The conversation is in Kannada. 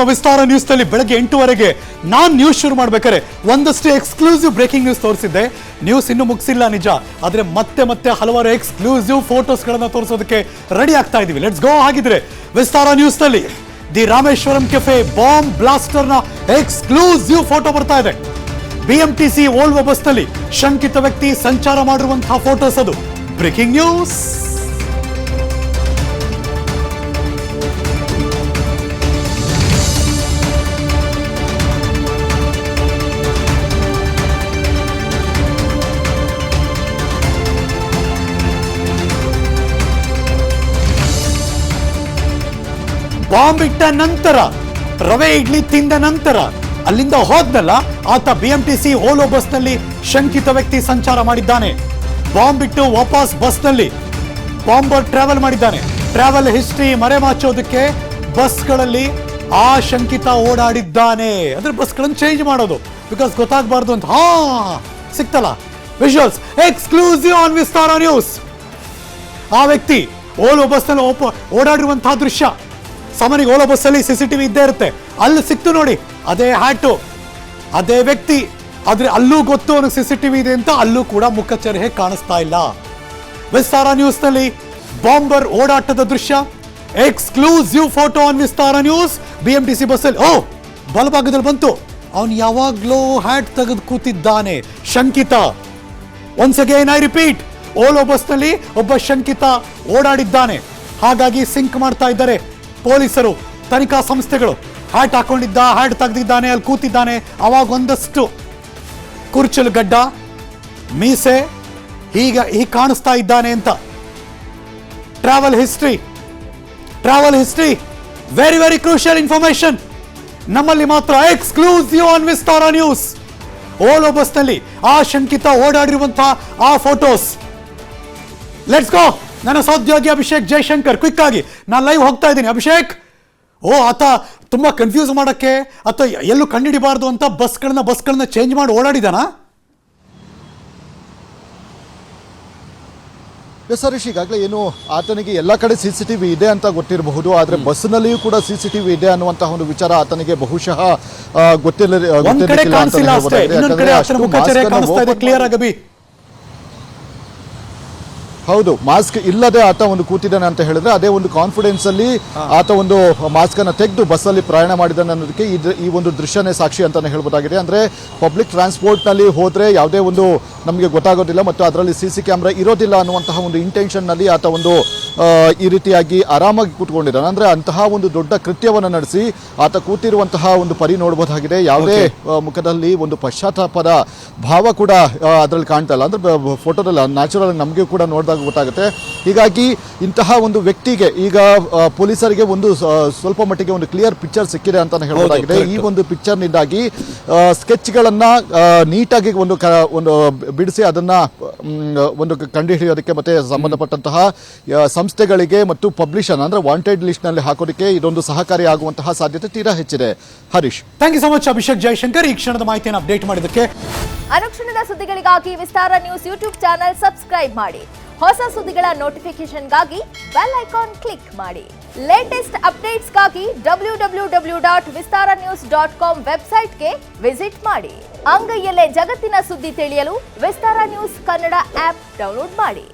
ನಿಮ್ಮ ವಿಸ್ತಾರ ನ್ಯೂಸ್ ನಲ್ಲಿ ಬೆಳಗ್ಗೆ 8 ನಾನು ನ್ಯೂಸ್ ಶುರು ಮಾಡ್ಬೇಕಾದ್ರೆ ಒಂದಷ್ಟು ಎಕ್ಸ್ಕ್ಲೂಸಿವ್ ಬ್ರೇಕಿಂಗ್ ನ್ಯೂಸ್ ತೋರಿಸಿದ್ದೆ. ನ್ಯೂಸ್ ಇನ್ನೂ ಮುಗಿಸಿಲ್ಲ ನಿಜ, ಆದ್ರೆ ಮತ್ತೆ ಹಲವಾರು ಎಕ್ಸ್ಕ್ಲೂಸಿವ್ ಫೋಟೋಸ್ ಗಳನ್ನ ತೋರಿಸೋದಕ್ಕೆ ರೆಡಿ ಆಗ್ತಾ ಇದೀವಿ. Let's go. ಹಾಗಿದ್ರೆ ವಿಸ್ತಾರ ನ್ಯೂಸ್ ನಲ್ಲಿ the Rameshwaram cafe bomb blaster ನ ಎಕ್ಸ್ಕ್ಲೂಸಿವ್ ಫೋಟೋ ಬರ್ತಾ ಇದೆ. ಬಿಎಂಟಿಸಿ ಓಲ್ವೋ ಬಸ್ ನಲ್ಲಿ ಶಂಕಿತ ವ್ಯಕ್ತಿ ಸಂಚಾರ ಮಾಡಿರುವಂತಹ ಫೋಟೋಸ್ ಅದು. Breaking news. ಬಾಂಬ್ ಇಟ್ಟ ನಂತರ ರವೆ ಇಡ್ಲಿ ತಿಂದ ನಂತರ ಅಲ್ಲಿಂದ ಹೋದ್ನಲ್ಲ ಆತ ಬಿಎಂಟಿಸಿ ಓಲೋ ಬಸ್ನಲ್ಲಿ ಶಂಕಿತ ವ್ಯಕ್ತಿ ಸಂಚಾರ ಮಾಡಿದ್ದಾನೆ. ಬಾಂಬ್ ಇಟ್ಟು ವಾಪಸ್ ಬಸ್ನಲ್ಲಿ ಬಾಂಬರ್ ಟ್ರಾವೆಲ್ ಮಾಡಿದ್ದಾನೆ. ಟ್ರಾವೆಲ್ ಹಿಸ್ಟ್ರಿ ಮರೆಮಾಚೋದಕ್ಕೆ ಬಸ್ಗಳಲ್ಲಿ ಆ ಶಂಕಿತ ಓಡಾಡಿದ್ದಾನೆ. ಅಂದ್ರೆ ಬಸ್ಗಳನ್ನು ಚೇಂಜ್ ಮಾಡೋದು ಬಿಕಾಸ್ ಗೊತ್ತಾಗಬಾರ್ದು ಅಂತ. ಸಿಕ್ತಲ್ಲ visuals exclusive on Vistara news. ಆ ವ್ಯಕ್ತಿ ಓಲೋ ಬಸ್ನಲ್ಲಿ ಓಡಾಡಿರುವಂತಹ ದೃಶ್ಯ. ಸಾಮಾನ್ಯ ಓಲೋ ಬಸ್ಸಲ್ಲಿ ಸಿಸಿಟಿವಿ ಇದ್ದೇ ಇರುತ್ತೆ. ಅಲ್ಲಿ ಸಿಕ್ತು ನೋಡಿ, ಅದೇ ಹ್ಯಾಟು, ಅದೇ ವ್ಯಕ್ತಿ. ಆದ್ರೆ ಅಲ್ಲೂ ಗೊತ್ತು ಅವನಿಗೆ ಸಿಸಿಟಿವಿ ಇದೆ ಅಂತ. ಅಲ್ಲೂ ಕೂಡ ಮುಖಚರ್ಯೆ ಕಾಣಿಸ್ತಾ ಇಲ್ಲ. ವಿಸ್ತಾರ ನ್ಯೂಸ್ ನಲ್ಲಿ ಬಾಂಬರ್ ಓಡಾಟದ ದೃಶ್ಯ, exclusive photo on Vistara news. BMTC ಬಸ್ಸಲ್ಲಿ ಬಲಭಾಗದಲ್ಲಿ ಬಂತು. ಅವನು ಯಾವಾಗ್ಲೂ ಹ್ಯಾಟ್ ತೆಗೆದು ಕೂತಿದ್ದಾನೆ ಶಂಕಿತ. Once again I repeat, Ola ಬಸ್ನಲ್ಲಿ ಒಬ್ಬ ಶಂಕಿತ ಓಡಾಡಿದ್ದಾನೆ. ಹಾಗಾಗಿ ಸಿಂಕ್ ಮಾಡ್ತಾ ಇದ್ದಾರೆ ಪೊಲೀಸರು, ತನಿಖಾ ಸಂಸ್ಥೆಗಳು. ಹ್ಯಾಟ್ ಹಾಕೊಂಡಿದ್ದ, ಹ್ಯಾಟ್ ತೆಗೆದಿದ್ದಾನೆ, ಅಲ್ಲಿ ಕೂತಿದ್ದಾನೆ. ಅವಾಗ ಒಂದಷ್ಟು ಕುರ್ಚಲು ಗಡ್ಡ, ಮೀಸೆ ಹೀಗೆ ಕಾಣಿಸ್ತಾ ಇದ್ದಾನೆ ಅಂತ. Travel history very crucial information. ನಮ್ಮಲ್ಲಿ ಮಾತ್ರ exclusive on Vistara news. Ola ಬಸ್ನಲ್ಲಿ ಆ ಶಂಕಿತ ಓಡಾಡಿರುವಂತಹ ಆ ಫೋಟೋಸ್. Let's go. ನನ್ನ ಸಹೋದ್ಯೋಗಿ ಅಭಿಷೇಕ್ ಜಯಶಂಕರ್ ಕ್ವಿಕ್ ಆಗಿ ನಾನು ಲೈವ್ ಹೋಗ್ತಾ ಇದ್ದೀನಿ. ಅಭಿಷೇಕ್, ಆತ ತುಂಬಾ ಕನ್ಫ್ಯೂಸ್ ಮಾಡಕ್ಕೆ ಅಥವಾ ಎಲ್ಲೂ ಕಂಡುಹಿಡಿಬಾರ್ದು ಅಂತ ಬಸ್ಗಳನ್ನ ಚೇಂಜ್ ಮಾಡಿ ಓಡಾಡಿದಾನಾ? ಎಸ್ ಹರೀಶ್, ಈಗಾಗಲೇ ಏನು ಆತನಿಗೆ ಎಲ್ಲ ಕಡೆ ಸಿಸಿಟಿವಿ ಇದೆ ಅಂತ ಗೊತ್ತಿರಬಹುದು, ಆದ್ರೆ ಬಸ್ನಲ್ಲಿಯೂ ಕೂಡ ಸಿಸಿಟಿವಿ ಇದೆ ಅನ್ನುವಂತಹ ಒಂದು ವಿಚಾರ ಆತನಿಗೆ ಬಹುಶಃ ಗೊತ್ತಿಲ್ಲ. ಹೌದು, ಮಾಸ್ಕ್ ಇಲ್ಲದೆ ಆತ ಒಂದು ಕೂತಿದ್ದಾನೆ ಅಂತ ಹೇಳಿದ್ರೆ ಅದೇ ಒಂದು ಕಾನ್ಫಿಡೆನ್ಸ್ ಅಲ್ಲಿ ಆತ ಒಂದು ಮಾಸ್ಕ್ ಅನ್ನ ತೆಗೆದು ಬಸ್ಸಲ್ಲಿ ಪ್ರಯಾಣ ಮಾಡಿದ್ದಾನೆ ಅನ್ನೋದಕ್ಕೆ ಈ ಒಂದು ದೃಶ್ಯನೇ ಸಾಕ್ಷಿ ಅಂತಾನೆ ಹೇಳ್ಬೋದಾಗಿದೆ. ಅಂದ್ರೆ ಪಬ್ಲಿಕ್ ಟ್ರಾನ್ಸ್ಪೋರ್ಟ್ ನಲ್ಲಿ ಹೋದ್ರೆ ಯಾವುದೇ ಒಂದು ನಮಗೆ ಗೊತ್ತಾಗೋದಿಲ್ಲ ಮತ್ತು ಅದರಲ್ಲಿ ಸಿಸಿ ಕ್ಯಾಮ್ರಾ ಇರೋದಿಲ್ಲ ಅನ್ನುವಂತಹ ಒಂದು ಇಂಟೆನ್ಷನ್ ನಲ್ಲಿ ಆತ ಒಂದು ಈ ರೀತಿಯಾಗಿ ಆರಾಮಾಗಿ ಕೂತ್ಕೊಂಡಿದ್ದಾನೆ. ಅಂದ್ರೆ ಅಂತಹ ಒಂದು ದೊಡ್ಡ ಕೃತ್ಯವನ್ನು ನಡೆಸಿ ಆತ ಕೂತಿರುವಂತಹ ಒಂದು ಪರಿ ನೋಡಬಹುದಾಗಿದೆ. ಯಾವುದೇ ಮುಖದಲ್ಲಿ ಒಂದು ಪಶ್ಚಾತ್ತಾಪದ ಭಾವ ಕೂಡ ಅದರಲ್ಲಿ ಕಾಣ್ತಾ ಇಲ್ಲ. ಅಂದ್ರೆ ಫೋಟೋದಲ್ಲಿ ನ್ಯಾಚುರಲ್ ನಮಗೆ ಕೂಡ ನೋಡಿದಾಗ ಗೊತ್ತಾಗುತ್ತೆ. ಹೀಗಾಗಿ ಇಂತಹ ಒಂದು ವ್ಯಕ್ತಿಗೆ ಈಗ ಪೊಲೀಸರಿಗೆ ಒಂದು ಸ್ವಲ್ಪ ಮಟ್ಟಿಗೆ ಒಂದು ಕ್ಲಿಯರ್ ಪಿಕ್ಚರ್ ಸಿಕ್ಕಿದೆ ಅಂತಾನೆ ಹೇಳಬಹುದಾಗಿದೆ. ಈ ಒಂದು ಪಿಕ್ಚರ್ನಿಂದಾಗಿ ಸ್ಕೆಚ್ಗಳನ್ನ ನೀಟಾಗಿ ಒಂದು ಬಿಡಿಸಿ ಅದನ್ನ ಒಂದು ಕಂಡುಹಿಡಿಯೋದಕ್ಕೆ ಮತ್ತೆ ಸಂಬಂಧಪಟ್ಟಂತಹ ಸಂಸ್ಥೆಗಳಿಗೆ ಮತ್ತು ಪಬ್ಲಿಷರ್ ಅಂದ್ರೆ ವಾಂಟೆಡ್ ಲಿಸ್ಟ್ ನಲ್ಲಿ ಹಾಕೋದಕ್ಕೆ ಇದೊಂದು ಸಹಕಾರಿ ಆಗುವಂತಹ ಸಾಧ್ಯತೆ ತೀರಾ ಹೆಚ್ಚಿದೆ. Harish, thank you so much Abhishek Jayashankar ಈ ಕ್ಷಣದ ಮಾಹಿತಿಯನ್ನು ಅಪ್ಡೇಟ್ ಮಾಡಿದ್ದಕ್ಕೆ. ಅನುಕ್ಷಣದ ಸುದ್ದಿಗಳಿಗಾಗಿ Vistara news YouTube channel subscribe ಮಾಡಿ. ಹೊಸ ಸುದ್ದಿಗಳ ನೋಟಿಫಿಕೇಶನ್ಗಾಗಿ ಬೆಲ್ ಐಕಾನ್ ಕ್ಲಿಕ್ ಮಾಡಿ. ಲೇಟೆಸ್ಟ್ ಅಪ್ಡೇಟ್ಸ್ಗಾಗಿ www.vistaranews.com ವೆಬ್ಸೈಟ್ಗೆ ವಿಸಿಟ್ ಮಾಡಿ. ಅಂಗೈಯಲ್ಲೇ ಜಗತ್ತಿನ ಸುದ್ದಿ ತಿಳಿಯಲು Vistara news Kannada app download ಮಾಡಿ.